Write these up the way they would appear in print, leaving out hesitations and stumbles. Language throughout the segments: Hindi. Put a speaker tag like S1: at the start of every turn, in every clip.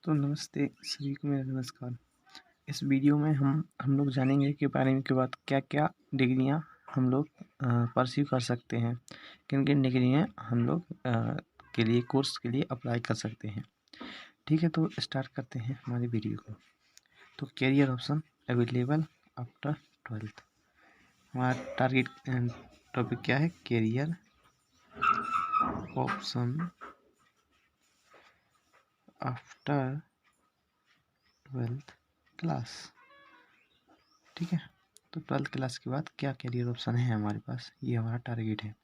S1: तो नमस्ते सभी को मेरा नमस्कार। इस वीडियो में हम लोग जानेंगे कि 12वीं के बाद क्या-क्या डिग्रियां हम लोग परस्यू कर सकते हैं, किन-किन डिग्रियां हम लोग के लिए कोर्स के लिए अप्लाई कर सकते हैं। ठीक है, तो स्टार्ट करते हैं हमारी वीडियो को। तो career option available after 12th। हमारा टारगेट टॉपिक क्या है? Career option after 12th class. ठीक है, तो 12th क्लास के बाद क्या कैरियर ऑप्शन है हमारे पास, ये हमारा टारगेट है।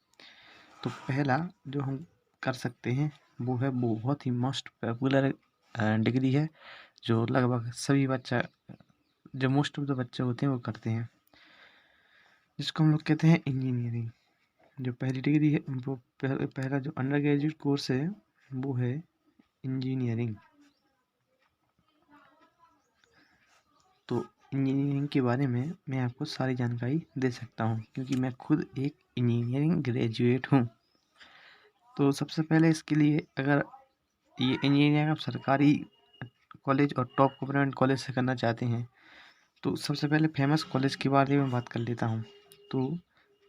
S1: तो पहला जो हम कर सकते हैं वो है बहुत ही मोस्ट पॉपुलर डिग्री है, जो लगभग सभी बच्चा जो मोस्ट ऑफ द बच्चे होते हैं वो करते हैं, जिसको हम लोग कहते हैं इंजीनियरिंग। जो पहली डिग्री है वो पहला जो अंडर ग्रेजुएट कोर्स है वो है इंजीनियरिंग। तो इंजीनियरिंग के बारे में मैं आपको सारी जानकारी दे सकता हूँ, क्योंकि मैं खुद एक इंजीनियरिंग ग्रेजुएट हूँ। तो सबसे पहले इसके लिए, अगर ये इंजीनियरिंग आप सरकारी कॉलेज और टॉप गवर्नमेंट कॉलेज से करना चाहते हैं, तो सबसे पहले फेमस कॉलेज के बारे में बात कर लेता हूँ। तो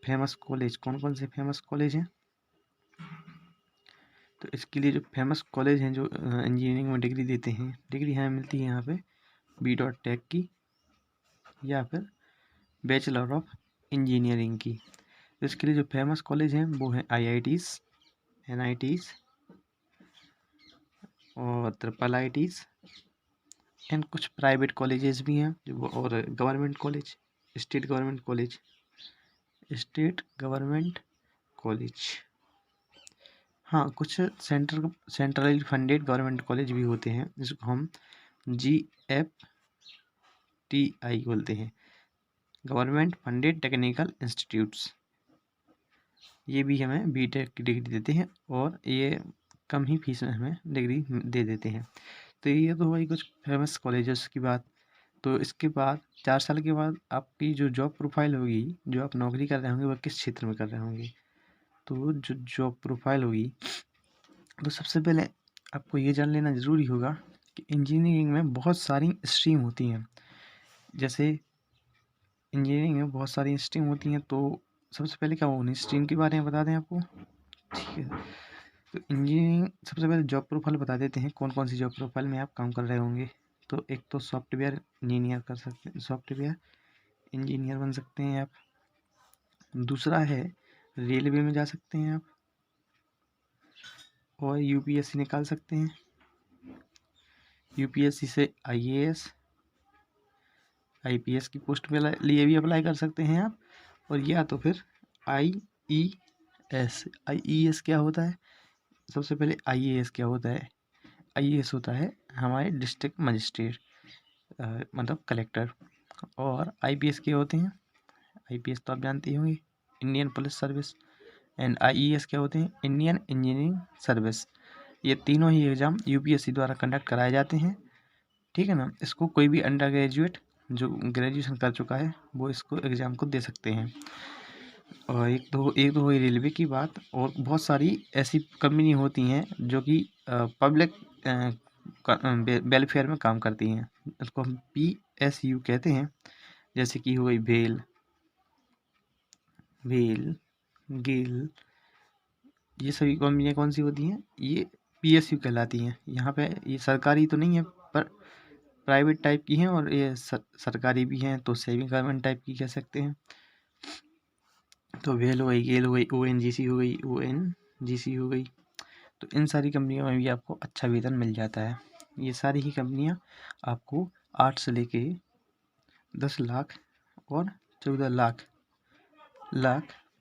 S1: फेमस कॉलेज कौन कौन से फेमस कॉलेज हैं? तो इसके लिए जो फेमस कॉलेज हैं जो इंजीनियरिंग में डिग्री देते हैं, डिग्री हमें मिलती है यहाँ पे B.Tech की या फिर बैचलर ऑफ इंजीनियरिंग की। तो इसके लिए जो फेमस कॉलेज हैं वो हैं IITs, NITs और IIITs एंड कुछ प्राइवेट कॉलेजेस भी हैं जो, और government college, state government college. हाँ, कुछ सेंट्रली फंडेड गवर्नमेंट कॉलेज भी होते हैं, जिसको हम GFTI बोलते हैं, गवर्नमेंट फंडेड टेक्निकल इंस्टीट्यूट्स। ये भी हमें B.Tech की डिग्री देते हैं और ये कम ही फीस में हमें डिग्री दे देते हैं। तो ये तो हुई कुछ फेमस कॉलेजेस की बात। तो इसके बाद 4 साल के बाद आपकी जो जॉब प्रोफाइल होगी, जो आप नौकरी कर रहे होंगे, वह किस क्षेत्र में कर रहे होंगे। तो जो जॉब प्रोफाइल होगी, तो सबसे पहले आपको ये जान लेना ज़रूरी होगा कि इंजीनियरिंग में बहुत सारी स्ट्रीम होती हैं। जैसे इंजीनियरिंग में बहुत सारी स्ट्रीम होती हैं, तो सबसे पहले क्या उन स्ट्रीम के बारे में बता दें आपको। ठीक है, तो इंजीनियरिंग सबसे पहले जॉब प्रोफाइल बता देते हैं, कौन कौन सी जॉब प्रोफाइल में आप काम कर रहे होंगे। तो एक तो सॉफ्टवेयर इंजीनियर कर सकते हैं, सॉफ्टवेयर इंजीनियर बन सकते हैं आप। दूसरा है रेलवे में जा सकते हैं आप और UPSC निकाल सकते हैं। UPSC से IAS IPS की पोस्ट के लिए भी अप्लाई कर सकते हैं आप, और या तो फिर IES क्या होता है? सबसे पहले IAS क्या होता है? IAS होता है हमारे डिस्ट्रिक्ट मजिस्ट्रेट, मतलब कलेक्टर। और IPS क्या होते हैं? IPS तो आप जानते ही होंगे, Indian police service. And IES क्या होते हैं? Indian engineering service. ये तीनों ही एग्ज़ाम UPSC द्वारा कंडक्ट कराए जाते हैं। ठीक है ना, इसको कोई भी अंडर ग्रेजुएट जो ग्रेजुएशन कर चुका है वो इसको एग्ज़ाम को दे सकते हैं। और एक तो हुई रेलवे की बात, और बहुत सारी ऐसी कंपनी होती हैं जो कि पब्लिक वेलफेयर में काम करती हैं, इसको हम PSU कहते हैं। जैसे कि हो गई भेल, गेल, ये सभी कंपनियाँ कौन सी होती हैं? ये PSU कहलाती हैं। यहाँ पे ये सरकारी तो नहीं है, पर प्राइवेट टाइप की हैं, और ये सरकारी भी हैं, तो सेमी गवर्नमेंट टाइप की कह सकते हैं। तो भेल हो गई, गेल हो गई, ONGC हो गई, ONGC हो गई। तो इन सारी कंपनियों में भी आपको अच्छा वेतन मिल जाता है। ये सारी ही कंपनियां आपको 8 से लेके 10 लाख और 14 लाख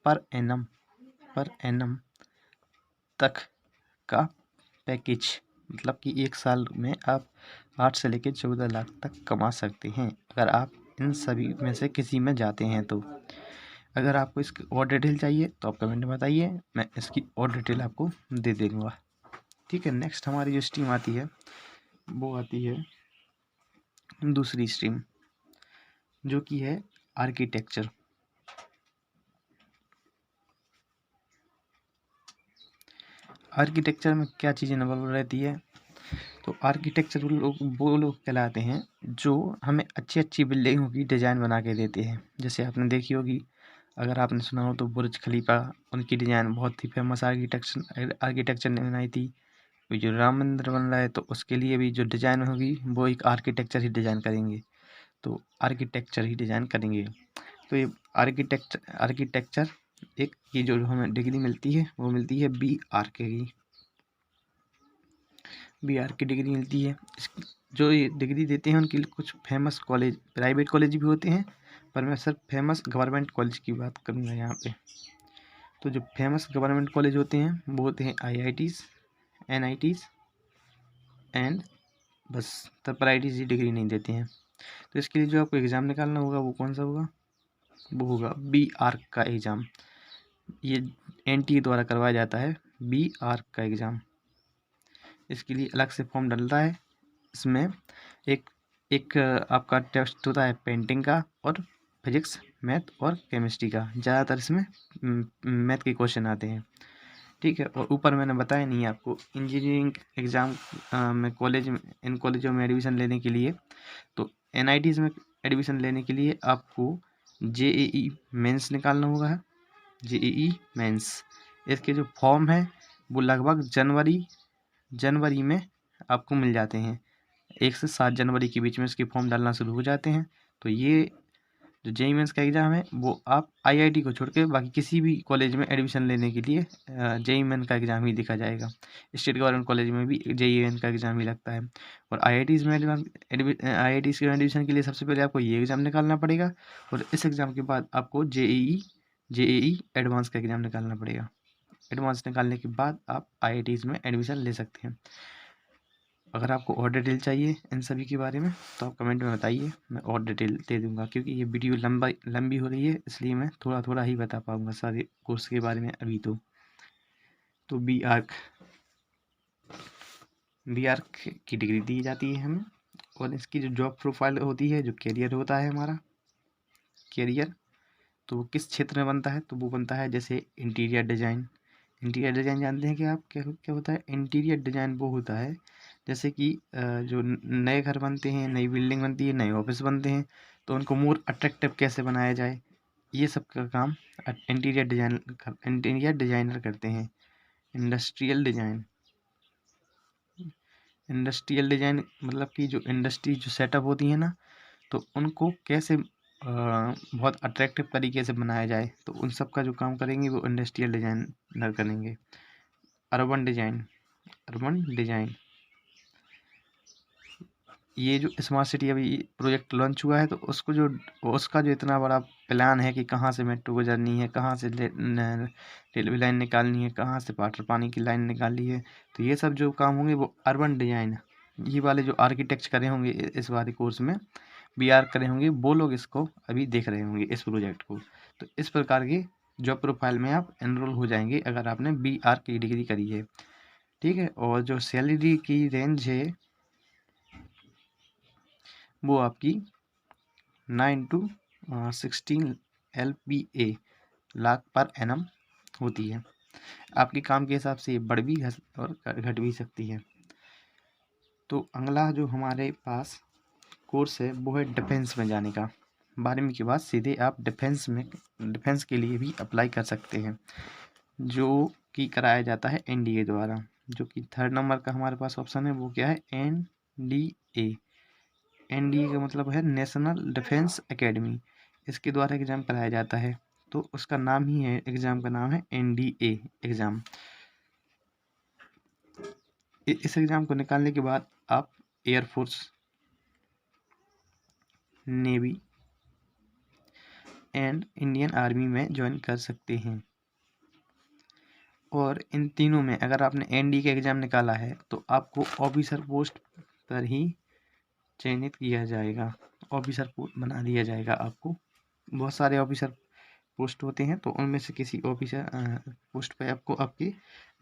S1: पर एनम तक का पैकेज, मतलब कि एक साल में आप 8 से लेके 14 लाख तक कमा सकते हैं, अगर आप इन सभी में से किसी में जाते हैं तो। अगर आपको इसकी और डिटेल चाहिए तो आप कमेंट में बताइए, मैं इसकी और डिटेल आपको दे दूँगा। ठीक है, नेक्स्ट हमारी जो स्ट्रीम आती है वो आती है दूसरी स्ट्रीम, जो कि है आर्किटेक्चर। आर्किटेक्चर में क्या चीज़ें इन्वॉल्व रहती है? तो आर्किटेक्चर वो लोग कहलाते हैं जो हमें अच्छी अच्छी बिल्डिंगों की डिज़ाइन बना के देते हैं। जैसे आपने देखी होगी, अगर आपने सुना हो तो बुर्ज खलीफा, उनकी डिज़ाइन बहुत ही फेमस आर्किटेक्चर ने बनाई थी। ये जो राम मंदिर बन रहा है तो उसके लिए भी जो डिज़ाइन होगी वो एक आर्किटेक्चर ही डिज़ाइन करेंगे, तो आर्किटेक्चर ही डिज़ाइन करेंगे। तो ये आर्किटेक्चर एक ये जो हमें डिग्री मिलती है वो मिलती है BR की डिग्री मिलती है। जो ये डिग्री देते हैं उनके लिए कुछ फेमस कॉलेज, प्राइवेट कॉलेज भी होते हैं, पर मैं सिर्फ फेमस गवर्नमेंट कॉलेज की बात करूँगा यहाँ पे। तो जो फेमस गवर्नमेंट कॉलेज होते हैं वो होते हैं IITs, NITs एंड बस, तब पर IIT डिग्री नहीं देते हैं। तो इसके लिए जो आपको एग्ज़ाम निकालना होगा वो कौन सा होगा, वो होगा BR का एग्ज़ाम। ये NTA द्वारा करवाया जाता है BR का एग्ज़ाम। इसके लिए अलग से फॉर्म डलता है। इसमें एक एक आपका टेस्ट होता है पेंटिंग का और फिजिक्स, मैथ और केमिस्ट्री का। ज़्यादातर इसमें मैथ के क्वेश्चन आते हैं, ठीक है। और ऊपर मैंने बताया नहीं आपको, इंजीनियरिंग एग्ज़ाम में इन कॉलेजों में एडमिशन लेने के लिए, तो NITs में एडमिशन लेने के लिए आपको JEE मेंस निकालना होगा। JEE मेंस, इसके जो फॉर्म है वो लगभग जनवरी में आपको मिल जाते हैं। 1 से 7 जनवरी के बीच में इसके फॉर्म डालना शुरू हो जाते हैं। तो ये जो JEE मेंस का एग्ज़ाम है वो आप IIT को छोड़ के बाकी किसी भी कॉलेज में एडमिशन लेने के लिए JEE मेंस का एग्ज़ाम ही देखा जाएगा। स्टेट गवर्नमेंट कॉलेज में भी JEE मेंस का एग्ज़ाम ही लगता है। और IITs में एडमिशन के लिए सबसे पहले आपको ये एग्ज़ाम निकालना पड़ेगा, और इस एग्ज़ाम के बाद आपको JEE एडवांस का एग्ज़ाम निकालना पड़ेगा। एडवांस निकालने के बाद आप IITs में एडमिशन ले सकते हैं। अगर आपको और डिटेल चाहिए इन सभी के बारे में तो आप कमेंट में बताइए, मैं और डिटेल दे दूंगा। क्योंकि ये वीडियो लंबी हो रही है, इसलिए मैं थोड़ा थोड़ा ही बता पाऊंगा सारे कोर्स के बारे में अभी। तो BR की डिग्री दी जाती है हमें, और इसकी जो जॉब प्रोफाइल होती है, जो कैरियर होता है हमारा कैरियर, तो वो किस क्षेत्र में बनता है, तो वो बनता है जैसे इंटीरियर डिज़ाइन। इंटीरियर डिज़ाइन जानते हैं कि आप क्या क्या होता है? इंटीरियर डिज़ाइन वो होता है जैसे कि जो नए घर बनते हैं, नई बिल्डिंग बनती है, नए ऑफिस बनते हैं, तो उनको मोर अट्रैक्टिव कैसे बनाया जाए, ये सब का काम इंटीरियर डिज़ाइनर करते हैं। इंडस्ट्रियल डिज़ाइन मतलब कि जो इंडस्ट्री जो सेटअप होती है ना, तो उनको कैसे बहुत अट्रैक्टिव तरीके से बनाया जाए, तो उन सब का जो काम करेंगे वो इंडस्ट्रियल डिज़ाइनर करेंगे। अर्बन डिज़ाइन, ये जो स्मार्ट सिटी अभी प्रोजेक्ट लॉन्च हुआ है, तो उसका जो इतना बड़ा प्लान है कि कहाँ से मेट्रो गुजरनी है, कहाँ से रेलवे लाइन निकालनी है, कहाँ से वाटर पानी की लाइन निकालनी है, तो ये सब जो काम होंगे वो अर्बन डिज़ाइन, ये वाले जो आर्किटेक्ट करे होंगे इस वाले कोर्स में, BR करे होंगे, वो लोग इसको अभी देख रहे होंगे इस प्रोजेक्ट को। तो इस प्रकार की जॉब प्रोफाइल में आप एनरोल हो जाएंगे अगर आपने BR की डिग्री करी है, ठीक है। और जो सैलरी की रेंज है वो आपकी 9 to 16 LPA lakh per annum होती है। आपके काम के हिसाब से ये बढ़ भी और घट भी सकती है। तो अगला जो हमारे पास कोर्स है वो है डिफेंस में जाने का। 12वीं के बाद सीधे आप डिफेंस के लिए भी अप्लाई कर सकते हैं, जो कि कराया जाता है NDA द्वारा। जो कि 3rd नंबर का हमारे पास ऑप्शन है वो क्या है? NDA। NDA का मतलब है नेशनल डिफेंस एकेडमी, इसके द्वारा एग्ज़ाम कराया जाता है। तो उसका नाम ही है, एग्ज़ाम का नाम है NDA एग्ज़ाम। इस एग्ज़ाम को निकालने के बाद आप air force, navy and Indian army में ज्वाइन कर सकते हैं। और इन तीनों में अगर आपने NDA का एग्ज़ाम निकाला है तो आपको ऑफिसर पोस्ट पर ही चयनित किया जाएगा, ऑफिसर बना दिया जाएगा आपको। बहुत सारे ऑफिसर पोस्ट होते हैं, तो उनमें से किसी ऑफिसर पोस्ट पे आपको आपकी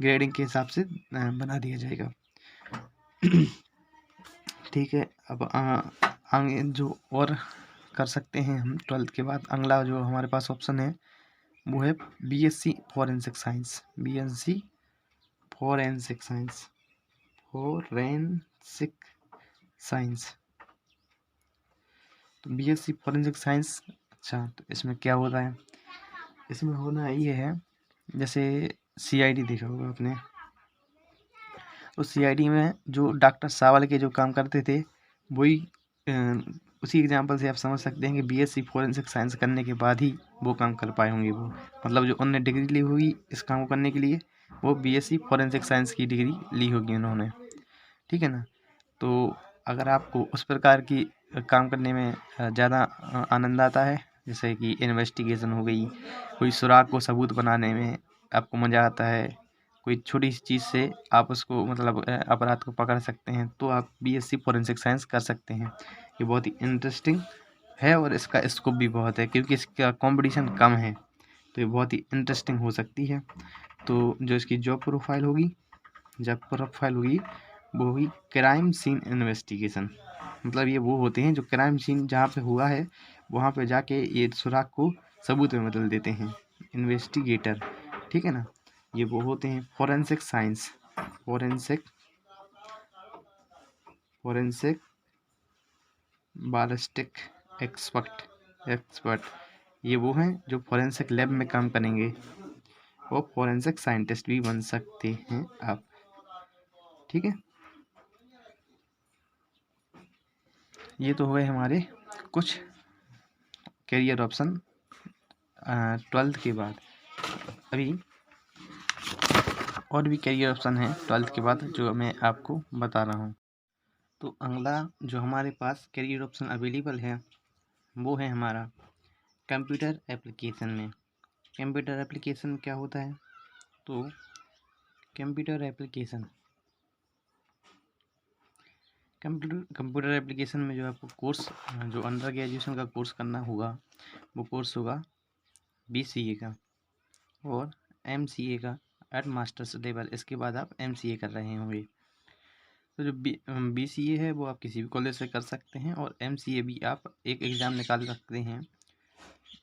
S1: ग्रेडिंग के हिसाब से बना दिया जाएगा। ठीक है। अब आगे जो और कर सकते हैं हम 12th के बाद, अगला जो हमारे पास ऑप्शन है वो है BSc forensic science. BSc forensic science, forensic science. तो बीएससी फॉरेंसिक साइंस, अच्छा तो इसमें क्या होता है, इसमें होना ये है, जैसे सीआईडी देखा होगा आपने, उस सीआईडी में जो डॉक्टर सावल के जो काम करते थे वही उसी एग्जाम्पल से आप समझ सकते हैं कि बीएससी फॉरेंसिक साइंस करने के बाद ही वो काम कर पाए होंगे। वो मतलब जो उन्होंने डिग्री ली होगी इस काम को करने के लिए, वो बीएससी फॉरेंसिक साइंस की डिग्री ली होगी उन्होंने, ठीक है ना। तो अगर आपको उस प्रकार की काम करने में ज़्यादा आनंद आता है, जैसे कि इन्वेस्टिगेशन हो गई, कोई सुराग को सबूत बनाने में आपको मज़ा आता है, कोई छोटी सी चीज़ से आप उसको मतलब अपराध को पकड़ सकते हैं, तो आप बीएससी फॉरेंसिक साइंस कर सकते हैं। ये बहुत ही इंटरेस्टिंग है और इसका स्कोप भी बहुत है, क्योंकि इसका कंपटीशन कम है, तो ये बहुत ही इंटरेस्टिंग हो सकती है। तो जो इसकी जॉब प्रोफाइल होगी वो होगी क्राइम सीन इन्वेस्टिगेशन। मतलब ये वो होते हैं जो क्राइम सीन जहाँ पे हुआ है वहाँ पे जाके ये सुराग को सबूत में बदल देते हैं, इन्वेस्टिगेटर, ठीक है ना। ये वो होते हैं forensic science, forensic ballistic expert, ये वो हैं जो फॉरेंसिक लैब में काम करेंगे, और फॉरेंसिक साइंटिस्ट भी बन सकते हैं आप, ठीक है। ये तो हुए हमारे कुछ करियर ऑप्शन 12th के बाद। अभी और भी करियर ऑप्शन हैं 12th के बाद जो मैं आपको बता रहा हूँ। तो अगला जो हमारे पास करियर ऑप्शन अवेलेबल है वो है हमारा कंप्यूटर एप्लीकेशन में। कंप्यूटर एप्लीकेशन क्या होता है, तो कंप्यूटर एप्लीकेशन में जो आपको कोर्स, जो अंडर ग्रेजुएशन का कोर्स करना होगा वो कोर्स होगा BCA का और MCA का एट मास्टर्स लेवल। इसके बाद आप MCA कर रहे होंगे। तो जो BCA है वो आप किसी भी कॉलेज से कर सकते हैं, और MCA भी आप एक एग्ज़ाम निकाल सकते हैं।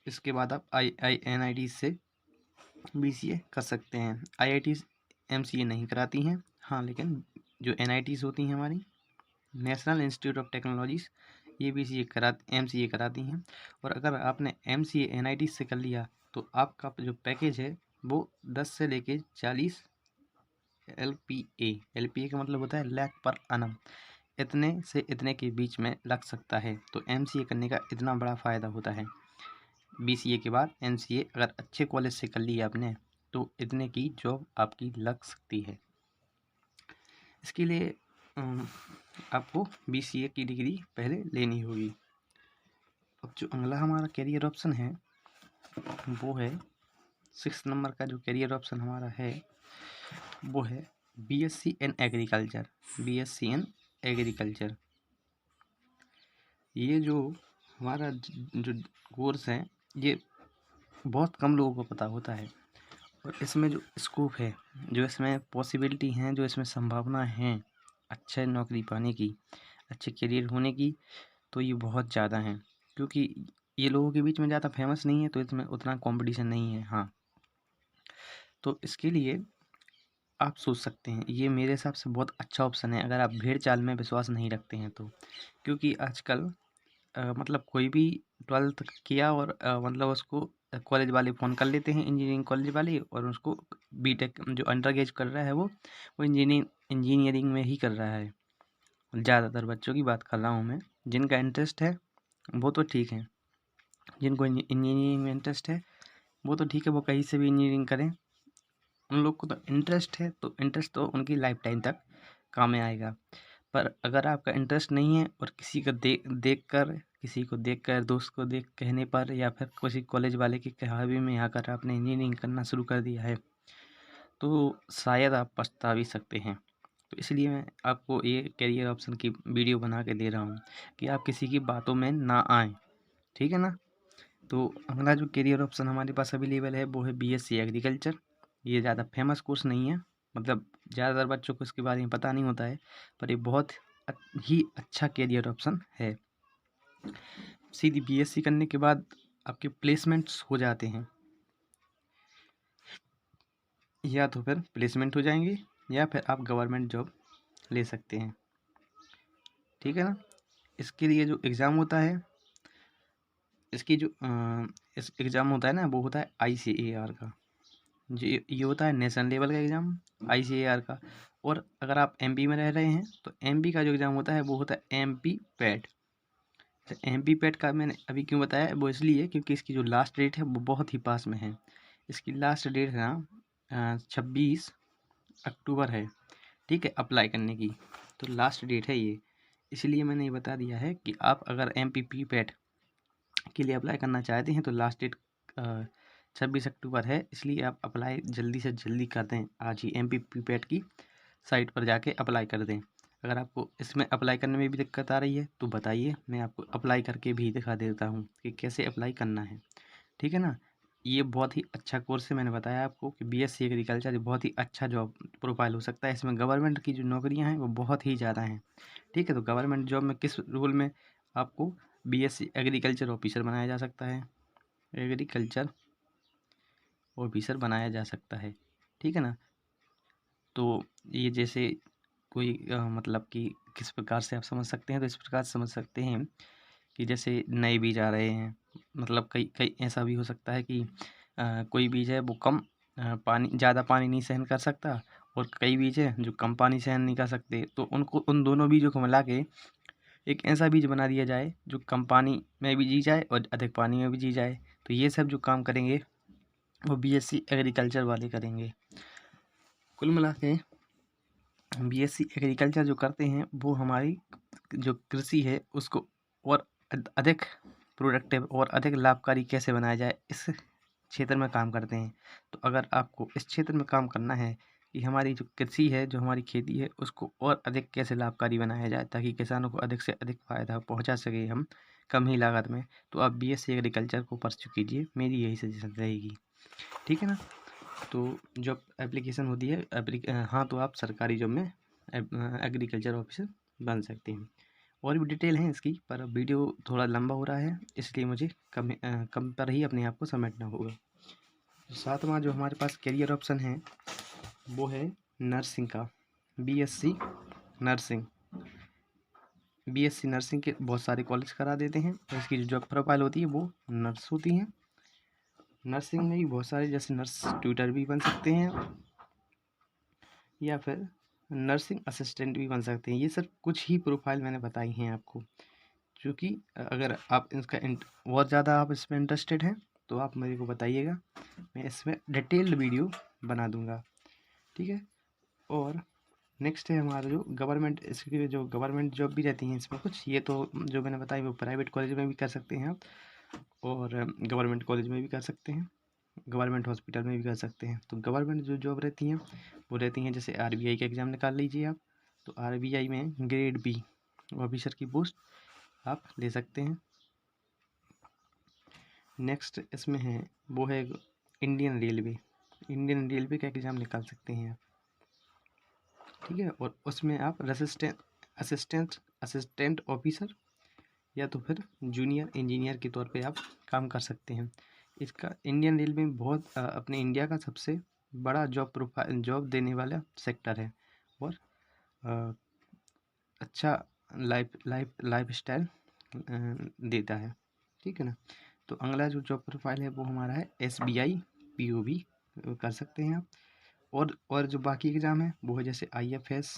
S1: इसके बाद आप NIT से BCA कर सकते हैं। IIT MCA नहीं कराती हैं, हाँ लेकिन जो NITs होती हैं हमारी, नेशनल इंस्टीट्यूट ऑफ टेक्नोलॉजीज़, ये MCA कराती हैं। और अगर आपने MCA NIT से कर लिया तो आपका जो पैकेज है वो 10 से लेके 40 LPA का मतलब होता है लाख पर annum, इतने से इतने के बीच में लग सकता है। तो MCA करने का इतना बड़ा फ़ायदा होता है। BCA के बाद MCA अगर अच्छे कॉलेज से कर लिया आपने तो इतने की जॉब आपकी लग सकती है। इसके लिए आपको BCA की डिग्री पहले लेनी होगी। अब जो अगला हमारा करियर ऑप्शन है वो है 6 नंबर का जो करियर ऑप्शन हमारा है वो है BSc इन एग्रीकल्चर। ये जो हमारा जो कोर्स है ये बहुत कम लोगों को पता होता है, और इसमें जो स्कोप है, जो इसमें पॉसिबिलिटी हैं, जो इसमें संभावना है अच्छे नौकरी पाने की, अच्छे करियर होने की, तो ये बहुत ज़्यादा हैं। क्योंकि ये लोगों के बीच में ज़्यादा फेमस नहीं है तो इसमें उतना कंपटीशन नहीं है। हाँ, तो इसके लिए आप सोच सकते हैं, ये मेरे हिसाब से बहुत अच्छा ऑप्शन है अगर आप भेड़ चाल में विश्वास नहीं रखते हैं तो। क्योंकि आजकल मतलब कोई भी 12th किया और मतलब उसको कॉलेज वाले फ़ोन कर लेते हैं, इंजीनियरिंग कॉलेज वाले, और उसको बीटेक जो अंडर ग्रेज कर रहा है वो इंजीनियरिंग में ही कर रहा है। ज़्यादातर बच्चों की बात कर रहा हूँ मैं, जिनका इंटरेस्ट है वो तो ठीक है, जिनको इंजीनियरिंग में इंटरेस्ट है वो तो ठीक है, वो कहीं से भी इंजीनियरिंग करें। उन लोग को तो इंटरेस्ट है, तो इंटरेस्ट तो उनकी लाइफ टाइम तक काम में आएगा। पर अगर आपका इंटरेस्ट नहीं है और किसी को देखकर दोस्त को देख कहने पर, या फिर किसी कॉलेज वाले के कहावे में आकर आपने इंजीनियरिंग करना शुरू कर दिया है, तो शायद आप पछता भी सकते हैं। तो इसलिए मैं आपको ये करियर ऑप्शन की वीडियो बना के दे रहा हूँ कि आप किसी की बातों में ना आएँ, ठीक है ना। तो अगला जो करियर ऑप्शन हमारे पास अवेलेबल है वो है BSc एग्रीकल्चर। ये ज़्यादा फेमस कोर्स नहीं है, मतलब ज़्यादातर बच्चों को इसके बारे में पता नहीं होता है, पर ये बहुत ही अच्छा करियर ऑप्शन है। सीधी BSc करने के बाद आपके प्लेसमेंट्स हो जाते हैं, या तो फिर प्लेसमेंट हो जाएंगे या फिर आप गवर्नमेंट जॉब ले सकते हैं। ठीक है ना। इसके लिए जो एग्ज़ाम होता है, इसकी जो इस एग्ज़ाम होता है ना, वो होता है ICAR का। ये होता है नेशनल लेवल का एग्ज़ाम ICAR का। और अगर आप MP में रह रहे हैं तो MP का जो एग्ज़ाम होता है वो होता है MP पैट। MP पैट का मैंने अभी क्यों बताया, वो इसलिए क्योंकि इसकी जो लास्ट डेट है वो बहुत ही पास में है। इसकी लास्ट डेट है ना 26 अक्टूबर है, ठीक है, अप्लाई करने की। तो लास्ट डेट है ये, इसलिए मैंने ये बता दिया है कि आप अगर MPP पैट के लिए अप्लाई करना चाहते हैं तो लास्ट डेट 26 अक्टूबर है, इसलिए आप अप्लाई जल्दी से जल्दी कर दें। आज ही MPP पैट की साइट पर जाके अप्लाई कर दें। अगर आपको इसमें अप्लाई करने में भी दिक्कत आ रही है तो बताइए, मैं आपको अप्लाई करके भी दिखा देता हूँ कि कैसे अप्लाई करना है, ठीक है ना। ये बहुत ही अच्छा कोर्स है, मैंने बताया आपको कि BSc एग्रीकल्चर बहुत ही अच्छा जॉब प्रोफाइल हो सकता है। इसमें गवर्नमेंट की जो नौकरियां हैं वो बहुत ही ज़्यादा हैं, ठीक है। तो गवर्नमेंट जॉब में किस रोल में आपको BSc एग्रीकल्चर ऑफिसर बनाया जा सकता है, एग्रीकल्चर ऑफिसर बनाया जा सकता है, ठीक है ना। तो ये जैसे कोई मतलब कि किस प्रकार से आप समझ सकते हैं, तो इस प्रकार से समझ सकते हैं कि जैसे नए बीज आ रहे हैं, मतलब कई कई ऐसा भी हो सकता है कि कोई बीज है वो कम पानी, ज़्यादा पानी नहीं सहन कर सकता, और कई बीज है जो कम पानी सहन नहीं कर सकते। तो उनको, उन दोनों बीजों को मिला के एक ऐसा बीज बना दिया जाए जो कम पानी में भी जी जाए और अधिक पानी में भी जी जाए। तो ये सब जो काम करेंगे वो BSc एग्रीकल्चर वाले करेंगे। कुल मिला के BSc एग्रीकल्चर जो करते हैं वो हमारी जो कृषि है उसको और अधिक प्रोडक्टिव और अधिक लाभकारी कैसे बनाया जाए, इस क्षेत्र में काम करते हैं। तो अगर आपको इस क्षेत्र में काम करना है कि हमारी जो कृषि है, जो हमारी खेती है, उसको और अधिक कैसे लाभकारी बनाया जाए ताकि किसानों को अधिक से अधिक फ़ायदा पहुंचा सके हम कम ही लागत में, तो आप BSc एग्रीकल्चर को परस्यू कीजिए, मेरी यही सजेशन रहेगी, ठीक है ना। तो जॉब एप्लीकेशन होती है हाँ, तो आप सरकारी जॉब में एग्रीकल्चर ऑफिसर बन सकते हैं। और भी डिटेल है इसकी, पर अब वीडियो थोड़ा लंबा हो रहा है, इसलिए मुझे कम पर ही अपने आप को समेटना होगा। सातवां जो हमारे पास करियर ऑप्शन है वो है नर्सिंग का, BSc नर्सिंग। BSc नर्सिंग के बहुत सारे कॉलेज करा देते हैं, और इसकी जो जॉब प्रोफाइल होती है वो नर्स होती हैं। नर्सिंग में भी बहुत सारे, जैसे नर्स ट्यूटर भी बन सकते हैं, या फिर नर्सिंग असिस्टेंट भी बन सकते हैं। ये सब कुछ ही प्रोफाइल मैंने बताई हैं आपको, क्योंकि अगर आप इसका बहुत ज़्यादा आप इसमें इंटरेस्टेड हैं तो आप मेरे को बताइएगा, मैं इसमें डिटेल्ड वीडियो बना दूंगा, ठीक है। और नेक्स्ट है हमारा जो गवर्नमेंट, इसकी जो गवर्नमेंट जॉब भी रहती हैं इसमें कुछ, ये तो जो मैंने बताई वो प्राइवेट कॉलेज में भी कर सकते हैं आप, और गवर्नमेंट कॉलेज में भी कर सकते हैं, गवर्नमेंट हॉस्पिटल में भी कर सकते हैं। तो गवर्नमेंट जो जॉब रहती हैं वो रहती हैं, जैसे RBI का एग्ज़ाम निकाल लीजिए आप, तो RBI में ग्रेड B ऑफिसर की पोस्ट आप ले सकते हैं। नेक्स्ट इसमें है वो है इंडियन रेलवे, इंडियन रेलवे का एग्ज़ाम निकाल सकते हैं आप, ठीक है। और उसमें आप असिस्टेंट ऑफिसर या तो फिर जूनियर इंजीनियर के तौर पे आप काम कर सकते हैं। इसका इंडियन रेलवे में बहुत अपने इंडिया का सबसे बड़ा जॉब देने वाला सेक्टर है, और अ, अच्छा लाइफ स्टाइल देता है, ठीक है ना। तो अगला जो जॉब प्रोफाइल है वो हमारा है SBI POB, कर सकते हैं आप। और जो बाकी एग्ज़ाम है वो है जैसे IFS,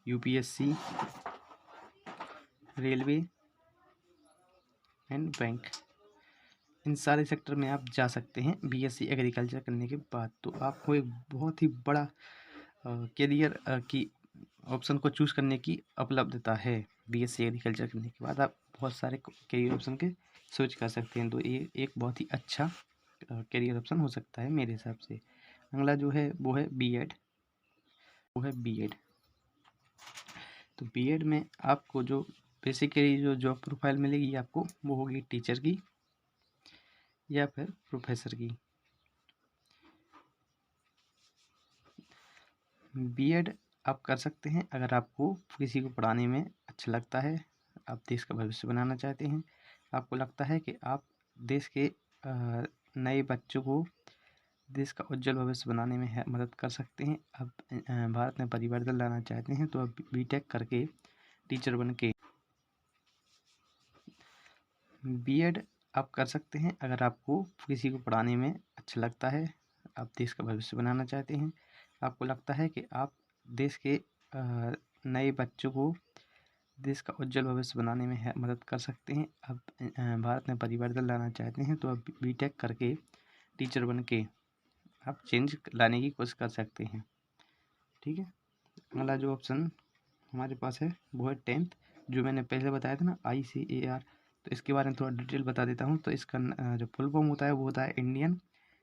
S1: UPSC, railway and bank, इन सारे सेक्टर में आप जा सकते हैं BSc एग्रीकल्चर करने के बाद। तो आपको एक बहुत ही बड़ा करियर की ऑप्शन को चूज़ करने की उपलब्धता है। BSc एग्रीकल्चर करने के बाद आप बहुत सारे करियर ऑप्शन के स्विच कर सकते हैं, तो ये एक बहुत ही अच्छा करियर ऑप्शन हो सकता है मेरे हिसाब से। अगला जो है वो है B.Ed, वो है B.Ed। तो B.Ed में आपको जो बेसिकली जो जॉब प्रोफाइल मिलेगी आपको वो होगी टीचर की या फिर प्रोफेसर की। B.Ed आप कर सकते हैं अगर आपको किसी को पढ़ाने में अच्छा लगता है, आप देश का भविष्य बनाना चाहते हैं, आपको लगता है कि आप देश के नए बच्चों को देश का उज्जवल भविष्य बनाने में मदद कर सकते हैं, आप भारत में परिवर्तन लाना चाहते हैं, तो आप B.Tech करके टीचर बन के। बीएड आप कर सकते हैं अगर आपको किसी को पढ़ाने में अच्छा लगता है, आप देश का भविष्य बनाना चाहते हैं, आपको लगता है कि आप देश के नए बच्चों को देश का उज्जवल भविष्य बनाने में मदद कर सकते हैं। आप भारत में परिवर्तन लाना चाहते हैं तो आप बीटेक करके टीचर बन के आप चेंज लाने की कोशिश कर सकते हैं। ठीक है, अगला जो ऑप्शन हमारे पास है वो है 10th, जो मैंने पहले बताया था ना, ICAR। तो इसके बारे में थोड़ा डिटेल बता देता हूँ। तो इसका जो फुल फॉर्म होता है वो होता है Indian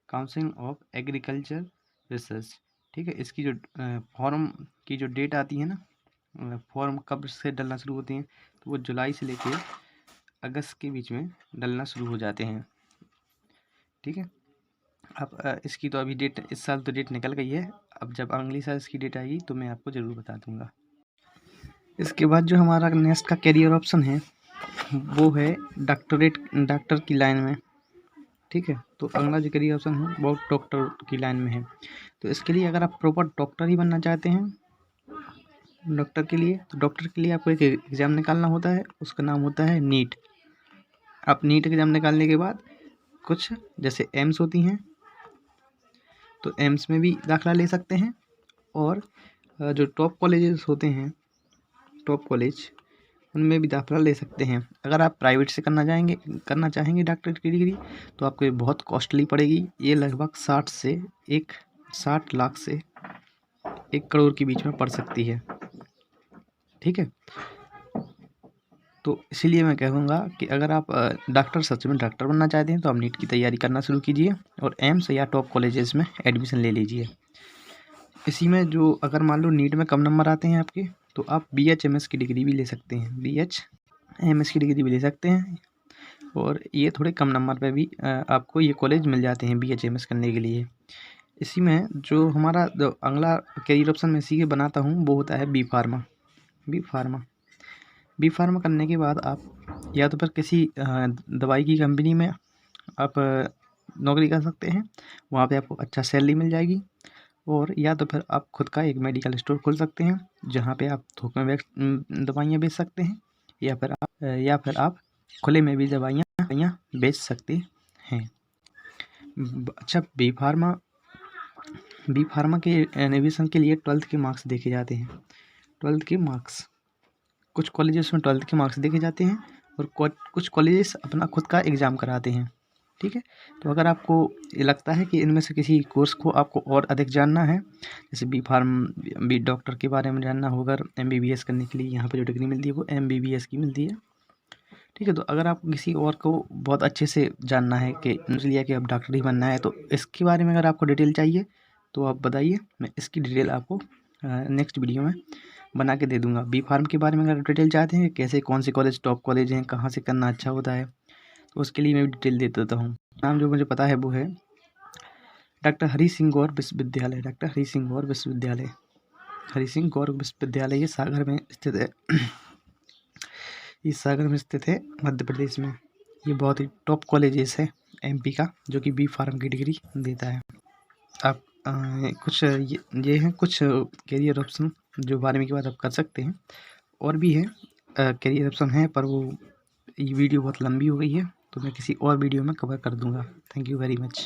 S1: council of agriculture research. ठीक है, इसकी जो फॉर्म की जो डेट आती है ना, फॉर्म कब से डलना शुरू होती हैं, तो वो जुलाई से लेके अगस्त के बीच में डलना शुरू हो जाते हैं। ठीक है, अब इसकी तो अभी डेट, इस साल तो डेट निकल गई है, अब जब अगले साल इसकी डेट आएगी तो मैं आपको ज़रूर बता दूंगा। इसके बाद जो हमारा नेक्स्ट का करियर ऑप्शन है वो है डॉक्टर की लाइन में। ठीक है, तो अगला जो करियर ऑप्शन है वो डॉक्टर की लाइन में है। तो इसके लिए अगर आप प्रॉपर डॉक्टर ही बनना चाहते हैं, डॉक्टर के लिए, तो डॉक्टर के लिए आपको एक एग्ज़ाम निकालना होता है, उसका नाम होता है नीट। आप नीट एग्ज़ाम निकालने के बाद कुछ जैसे एम्स होती हैं, तो एम्स में भी दाखिला ले सकते हैं, और जो टॉप कॉलेजेस होते हैं, टॉप कॉलेज, उनमें भी दाखिला ले सकते हैं। अगर आप प्राइवेट से करना चाहेंगे डॉक्टर की डिग्री, तो आपको ये बहुत कॉस्टली पड़ेगी। ये लगभग 60 लाख से 1 करोड़ के बीच में पड़ सकती है। ठीक है, तो इसीलिए मैं कहूँगा कि अगर आप डॉक्टर सच में डॉक्टर बनना चाहते हैं तो आप नीट की तैयारी करना शुरू कीजिए और एम्स या टॉप कॉलेजेस में एडमिशन ले लीजिए। इसी में जो अगर मान लो नीट में कम नंबर आते हैं आपके, तो आप BHMS की डिग्री भी ले सकते हैं, BHMS की डिग्री भी ले सकते हैं, और ये थोड़े कम नंबर पे भी आपको ये कॉलेज मिल जाते हैं BHMS करने के लिए। इसी में जो हमारा जो अगला करियर ऑप्शन मैं इसी के बनाता हूँ वो होता है बी फार्मा करने के बाद आप या तो फिर किसी दवाई की कंपनी में आप नौकरी कर सकते हैं, वहाँ पे आपको अच्छा सैलरी मिल जाएगी, और या तो फिर आप खुद का एक मेडिकल स्टोर खोल सकते हैं जहाँ पे आप थोक में दवाइयाँ बेच सकते हैं, या फिर आप खुले में भी दवाइयाँ बेच सकते हैं। अच्छा, बी फार्मा के एडमिशन के लिए 12th के मार्क्स देखे जाते हैं। 12th के मार्क्स, कुछ कॉलेजेस में 12th के मार्क्स देखे जाते हैं, और कुछ कॉलेजेस अपना खुद का एग्ज़ाम कराते हैं। ठीक है, तो अगर आपको ये लगता है कि इनमें से किसी कोर्स को आपको और अधिक जानना है, जैसे बी डॉक्टर के बारे में जानना होगा, MBBS करने के लिए यहाँ पर जो डिग्री मिलती है वो MBBS की मिलती है। ठीक है, तो अगर आप किसी और को बहुत अच्छे से जानना है कि लिया कि अब डॉक्टर ही बनना है, तो इसके बारे में अगर आपको डिटेल चाहिए तो आप बताइए, मैं इसकी डिटेल आपको नेक्स्ट वीडियो में बना के दे दूंगा। बी फार्म के बारे में अगर डिटेल चाहते हैं, कैसे कौन से कॉलेज टॉप कॉलेज हैं, कहाँ से करना अच्छा होता है, तो उसके लिए मैं भी डिटेल दे देता हूँ। नाम जो मुझे पता है वो है डॉक्टर हरी सिंह गौर विश्वविद्यालय। हरी सिंह गौर विश्वविद्यालय ये सागर में स्थित है। ये सागर में स्थित है, मध्य प्रदेश में। ये बहुत ही टॉप कॉलेजेस है MP का, जो कि बी फार्म की डिग्री देता है। आप कुछ ये हैं कुछ करियर ऑप्शन जो 12वीं के बाद आप कर सकते हैं, और भी है करियर ऑप्शन है, पर वो ये वीडियो बहुत लंबी हो गई है, तो मैं किसी और वीडियो में कवर कर दूंगा। Thank you very much.